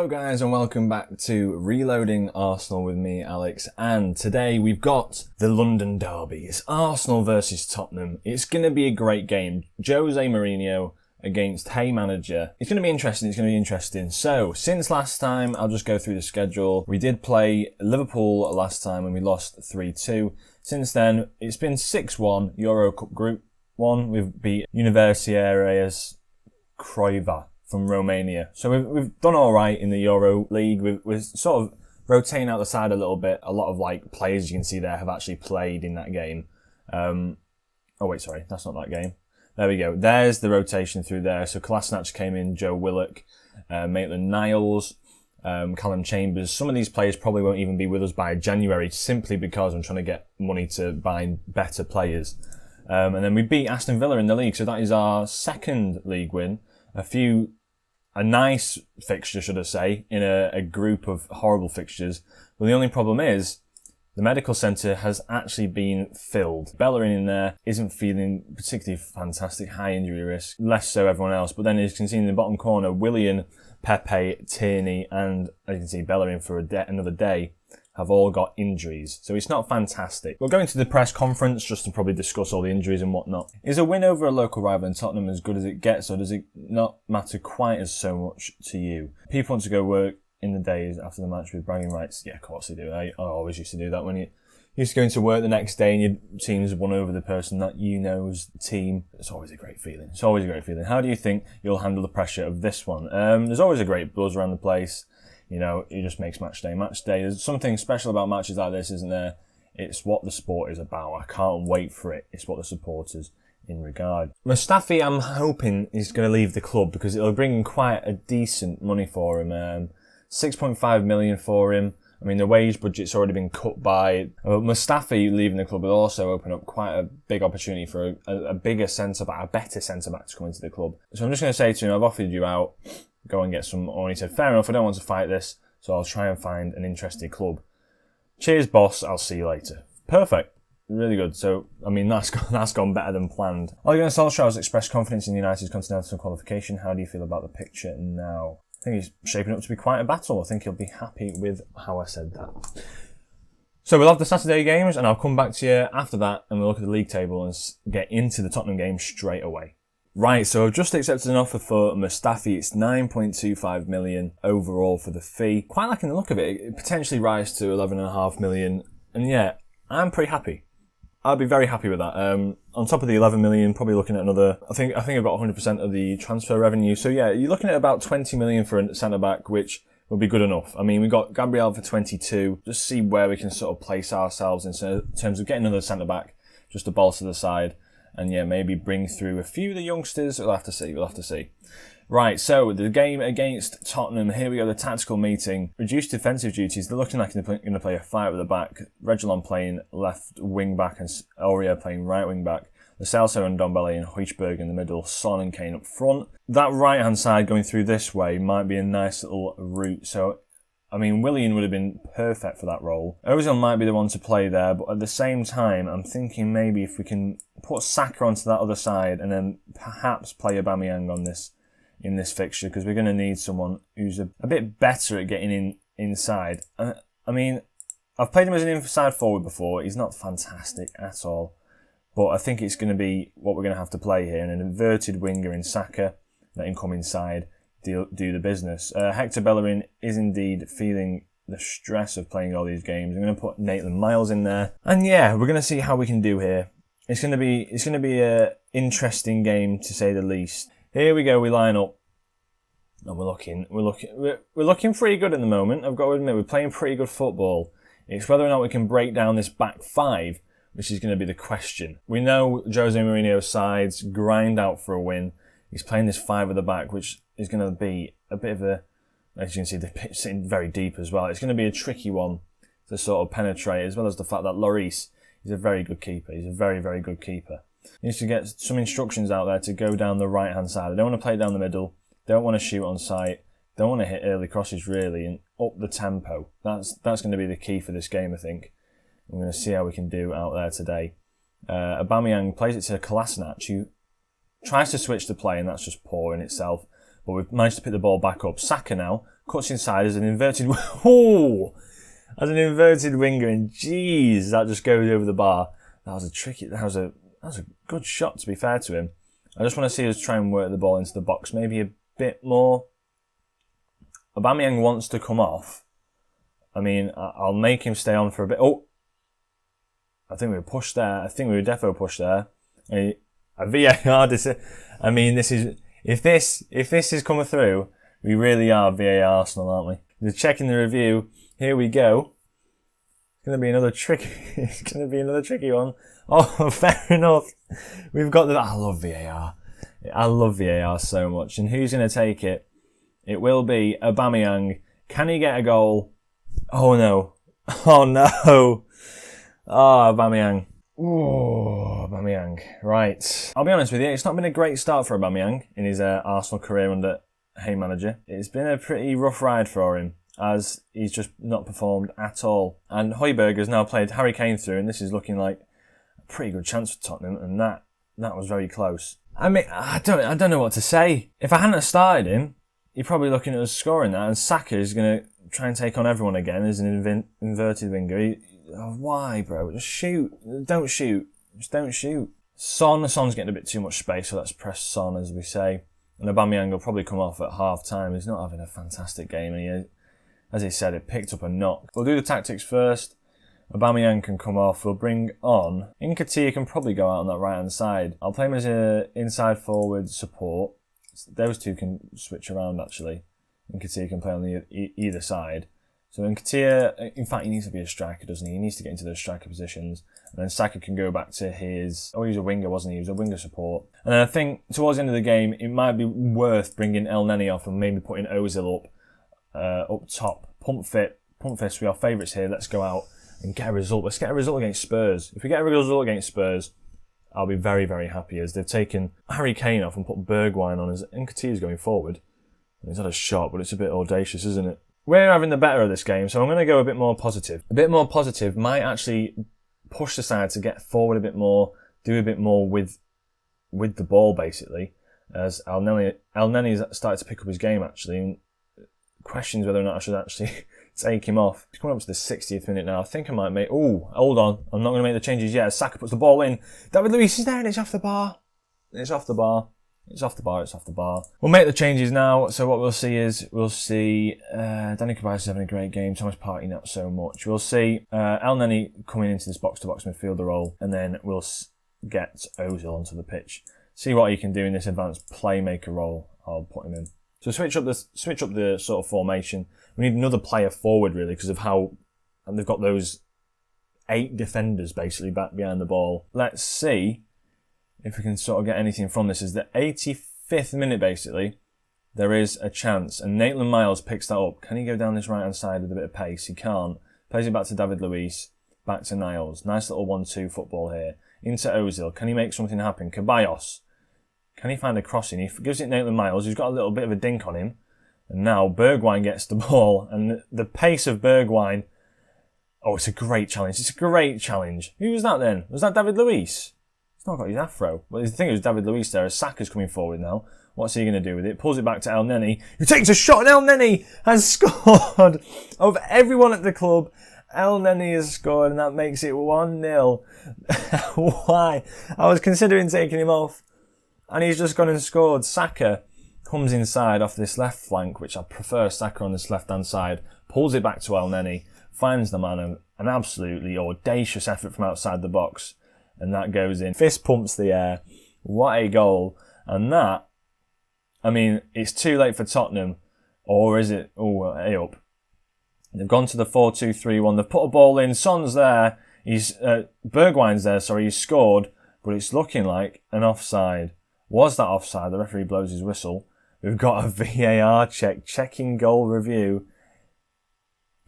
Hello guys and welcome back to Reloading Arsenal with me, Alex, and today we've got the London derbies, Arsenal versus Tottenham. It's going to be a great game. Jose Mourinho against Haymanager. It's going to be interesting, So, since last time, I'll just go through the schedule. We did play Liverpool last time and we lost 3-2. Since then, it's been 6-1, Euro Cup Group 1. We've beat Universitatea Craiova from Romania. So we've done all right in the Euro League. We're sort of rotating out the side a little bit. A lot of players you can see there have actually played in that game. Oh wait, sorry, that's not that game. There we go. There's the rotation through there. So Kolasinac came in, Joe Willock, Maitland-Niles, Callum Chambers. Some of these players probably won't even be with us by January simply because I'm trying to get money to buy better players. And then we beat Aston Villa in the league. So that is our second league win. A nice fixture, should I say, in a group of horrible fixtures. But the only problem is, the medical centre has actually been filled. Bellerin in there isn't feeling particularly fantastic, high injury risk, less so everyone else. But then as you can see in the bottom corner, Willian, Pepe, Tierney, and as you can see, Bellerin for another day have all got injuries. So it's not fantastic. We'll go into the press conference just to probably discuss all the injuries and whatnot. Is a win over a local rival in Tottenham as good as it gets, or does it not matter quite as so much to you? People want to go work in the days after the match with bragging rights. Yeah, of course they do. I always used to do that when you used to go into work the next day and your team's won over the person that you know's team. It's always a great feeling. How do you think you'll handle the pressure of this one? There's always a great buzz around the place. You know, it just makes match day. There's something special about matches like this, isn't there? It's what the sport is about. I can't wait for it. It's what the supporters in regard. Mustafi, I'm hoping, is going to leave the club because it'll bring in quite a decent money for him. 6.5 million for him. I mean, the wage budget's already been cut by. Mustafi leaving the club will also open up quite a big opportunity for a bigger centre-back, a better centre-back to come into the club. So I'm just going to say to him, I've offered you out. Go and get some more. And he said, fair enough, I don't want to fight this, so I'll try and find an interesting club. Cheers, boss, I'll see you later. Perfect. Really good. So, I mean, that's gone better than planned. Ole Gunnar Solskjaer has expressed confidence in United's continental qualification. How do you feel about the picture now? I think he's shaping up to be quite a battle. I think he'll be happy with how I said that. So we'll have the Saturday games, and I'll come back to you after that, and we'll look at the league table and get into the Tottenham game straight away. Right, so I've just accepted an offer for Mustafi. It's 9.25 million overall for the fee. Quite liking the look of it. It potentially rise to 11.5 million. And yeah, I'm pretty happy. I'd be very happy with that. On top of the 11 million, probably looking at another, I think I've got 100% of the transfer revenue. So yeah, you're looking at about 20 million for a centre-back, which will be good enough. I mean, we've got Gabriel for 22. Just see where we can sort of place ourselves in terms of getting another centre-back, just to bolster the side. And yeah, maybe bring through a few of the youngsters. We'll have to see. Right, so the game against Tottenham. Here we go, the tactical meeting. Reduced defensive duties. They're looking like they're going to play a 5 at the back. Reguilon playing left wing back and Aurier playing right wing back. Lo Celso and Ndombele and Højbjerg in the middle. Son and Kane up front. That right hand side going through this way might be a nice little route. So, I mean, Willian would have been perfect for that role. Ozil might be the one to play there, but at the same time, I'm thinking maybe if we can put Saka onto that other side and then perhaps play Aubameyang on this in this fixture, because we're going to need someone who's a bit better at getting inside. I mean, I've played him as an inside forward before. He's not fantastic at all, but I think it's going to be what we're going to have to play here. And an inverted winger in Saka, let him come inside, do the business. Hector Bellerin is indeed feeling the stress of playing all these games. I'm going to put Maitland-Niles in there, and yeah, we're going to see how we can do here. It's going to be a interesting game to say the least. Here we go. We line up, and we're looking pretty good at the moment. I've got to admit, we're playing pretty good football. It's whether or not we can break down this back 5, which is going to be the question. We know Jose Mourinho's sides grind out for a win. He's playing this 5 at the back, which is going to be a bit of a, as you can see, the pitch sitting very deep as well. It's going to be a tricky one to sort of penetrate, as well as the fact that Lloris is a very good keeper. He's a very, very good keeper. He needs to get some instructions out there to go down the right-hand side. I don't want to play it down the middle. Don't want to shoot on sight. Don't want to hit early crosses, really, and up the tempo. That's going to be the key for this game, I think. I'm going to see how we can do out there today. Aubameyang plays it to Kolasinac, who tries to switch the play, and that's just poor in itself. But we've managed to pick the ball back up. Saka now cuts inside as an inverted... Oh! As an inverted winger, and jeez, that just goes over the bar. That was a good shot, to be fair to him. I just want to see us try and work the ball into the box, maybe a bit more. Aubameyang wants to come off. I mean, I'll make him stay on for a bit. Oh! I think we were pushed there. I think we were defo pushed there. A VAR decision. I mean, this is... If this is coming through, we really are VAR Arsenal, aren't we? We're checking the review. Here we go. It's going to be another tricky one. Oh, fair enough. We've got the... I love VAR. I love VAR so much. And who's going to take it? It will be Aubameyang. Can he get a goal? Oh, no. Oh, no. Oh, Aubameyang. Oh, Aubameyang. Right. I'll be honest with you, it's not been a great start for Aubameyang in his Arsenal career under Haymanager. It's been a pretty rough ride for him, as he's just not performed at all. And Højbjerg has now played Harry Kane through, and this is looking like a pretty good chance for Tottenham, and that was very close. I mean, I don't know what to say. If I hadn't started him, you're probably looking at us scoring that, and Saka is going to try and take on everyone again as an inverted winger. Why, bro? Just shoot. Don't shoot. Just don't shoot. Son's getting a bit too much space, so let's press Son, as we say. And Aubameyang will probably come off at half-time. He's not having a fantastic game, and he, as he said, it picked up a knock. We'll do the tactics first. Aubameyang can come off. We'll bring on... Nketiah can probably go out on that right-hand side. I'll play him as an inside forward support. Those two can switch around, actually. Nketiah can play on the either side. So Nketiah, in fact, he needs to be a striker, doesn't he? He needs to get into those striker positions. And then Saka can go back to his... Oh, he was a winger, wasn't he? He was a winger support. And then I think towards the end of the game, it might be worth bringing El Neni off and maybe putting Ozil up top. Pump fist, we are favourites here. Let's go out and get a result. Let's get a result against Spurs. If we get a result against Spurs, I'll be very, very happy, as they've taken Harry Kane off and put Bergwijn on as Nketiah's going forward. He's had a shot, but it's a bit audacious, isn't it? We're having the better of this game, so I'm going to go a bit more positive. A bit more positive might actually push the side to get forward a bit more, do a bit more with the ball, basically, as El Neni's started to pick up his game, actually, and questions whether or not I should actually take him off. He's coming up to the 60th minute now. I think I might make... Oh, hold on. I'm not going to make the changes yet. Saka puts the ball in. David Luiz is there, and it's off the bar. It's off the bar. It's off the bar, it's off the bar. We'll make the changes now. So what we'll see is, Danny Ceballos is having a great game. Thomas Partey not so much. We'll see El Neni coming into this box-to-box midfielder role. And then we'll get Ozil onto the pitch. See what he can do in this advanced playmaker role. I'll put him in. So switch up the sort of formation. We need another player forward, really, because of how... And they've got those 8 defenders, basically, back behind the ball. Let's see if we can sort of get anything from this. Is the 85th minute, basically, there is a chance. And Maitland Miles picks that up. Can he go down this right-hand side with a bit of pace? He can't. Plays it back to David Luiz. Back to Niles. Nice little 1-2 football here. Into Ozil. Can he make something happen? Ceballos. Can he find a crossing? He gives it Maitland Miles, who's got a little bit of a dink on him. And now Bergwijn gets the ball. And the pace of Bergwijn... Oh, it's a great challenge. It's a great challenge. Who was that then? Was that David Luiz? He's not got his afro. Well, the thing is, David Luiz there, as Saka's coming forward now. What's he going to do with it? Pulls it back to El Neni, who takes a shot, and El Neni has scored. Of everyone at the club, El Neni has scored, and that makes it 1-0. Why? I was considering taking him off, and he's just gone and scored. Saka comes inside off this left flank, which I prefer Saka on this left-hand side, pulls it back to El Neni, finds the man, an absolutely audacious effort from outside the box. And that goes in. Fist pumps the air. What a goal. And that, I mean, it's too late for Tottenham. Or is it? Oh, hey up. They've gone to the 4-2-3-1. They've put a ball in. Son's there. Bergwijn's there, sorry. He's scored. But it's looking like an offside. Was that offside? The referee blows his whistle. We've got a VAR check. Checking goal review.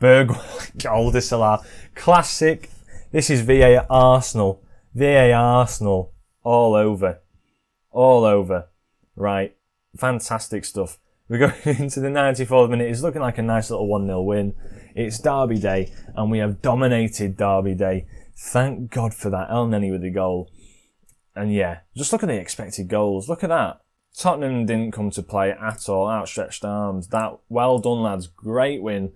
Bergwijn. Goal disallowed. Classic. This is VAR Arsenal. VAR Arsenal, all over. Right, fantastic stuff. We're going into the 94th minute. It's looking like a nice little 1-0 win. It's Derby Day, and we have dominated Derby Day. Thank God for that. El Neni with the goal. And yeah, just look at the expected goals. Look at that. Tottenham didn't come to play at all, outstretched arms. That, well done, lads. Great win.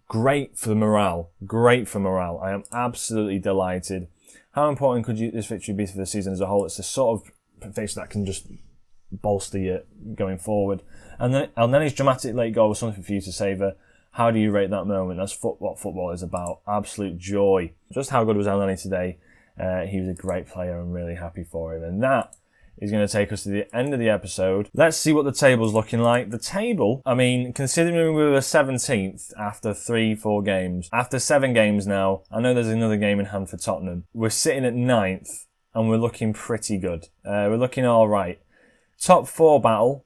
Great for morale. Great for morale. I am absolutely delighted. How important could this victory be for the season as a whole? It's the sort of fixture that can just bolster you going forward. And then his dramatic late goal was something for you to savour. How do you rate that moment? That's what football is about. Absolute joy. Just how good was Elneny today? He was a great player. I'm really happy for him. And that is going to take us to the end of the episode. Let's see what the table's looking like. The table, I mean, considering we were 17th after 3-4 games, after 7 games now, I know there's another game in hand for Tottenham. We're sitting at 9th and we're looking pretty good. We're looking all right. Top 4 battle,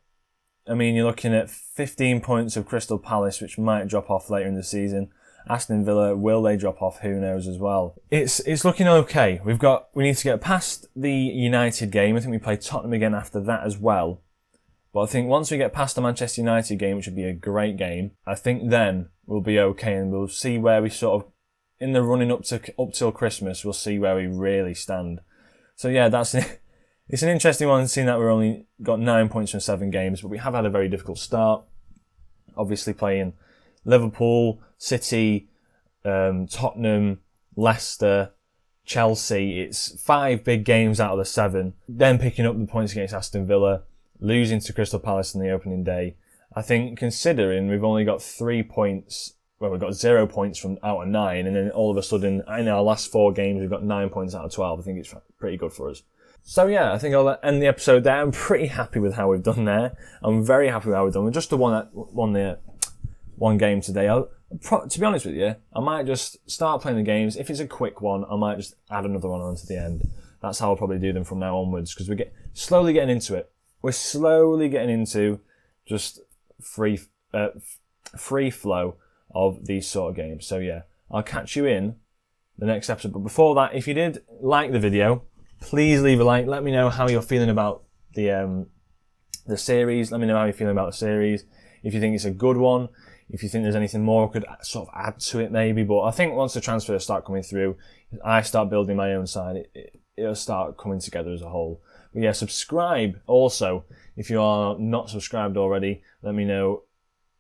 I mean, you're looking at 15 points of Crystal Palace, which might drop off later in the season. Aston Villa, will they drop off? Who knows as well. It's looking okay. We need to get past the United game. I think we play Tottenham again after that as well. But I think once we get past the Manchester United game, which would be a great game, I think then we'll be okay and we'll see where we sort of, in the running up till Christmas, we'll see where we really stand. So yeah, it's an interesting one, seeing that we've only got 9 points from 7 games, but we have had a very difficult start. Obviously playing Liverpool, City, Tottenham, Leicester, Chelsea. It's 5 big games out of the 7. Then picking up the points against Aston Villa, losing to Crystal Palace in the opening day. I think considering we've only got 3 points, well, we've got 0 points from out of 9, and then all of a sudden, in our last 4 games, we've got 9 points out of 12. I think it's pretty good for us. So yeah, I think I'll end the episode there. I'm pretty happy with how we've done there. I'm very happy with how we've done. We're just one game today. To be honest with you, I might just start playing the games. If it's a quick one, I might just add another one on to the end. That's how I'll probably do them from now onwards, because we're slowly getting into it. We're slowly getting into just free flow of these sort of games. So yeah, I'll catch you in the next episode. But before that, if you did like the video, please leave a like. Let me know how you're feeling about the series. Let me know how you're feeling about the series. If you think it's a good one. If you think there's anything more I could sort of add to it maybe. But I think once the transfers start coming through, I start building my own side, it'll start coming together as a whole. But yeah, subscribe also. If you are not subscribed already, let me know.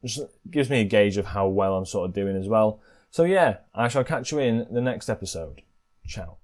Just gives me a gauge of how well I'm sort of doing as well. So yeah, I shall catch you in the next episode. Ciao.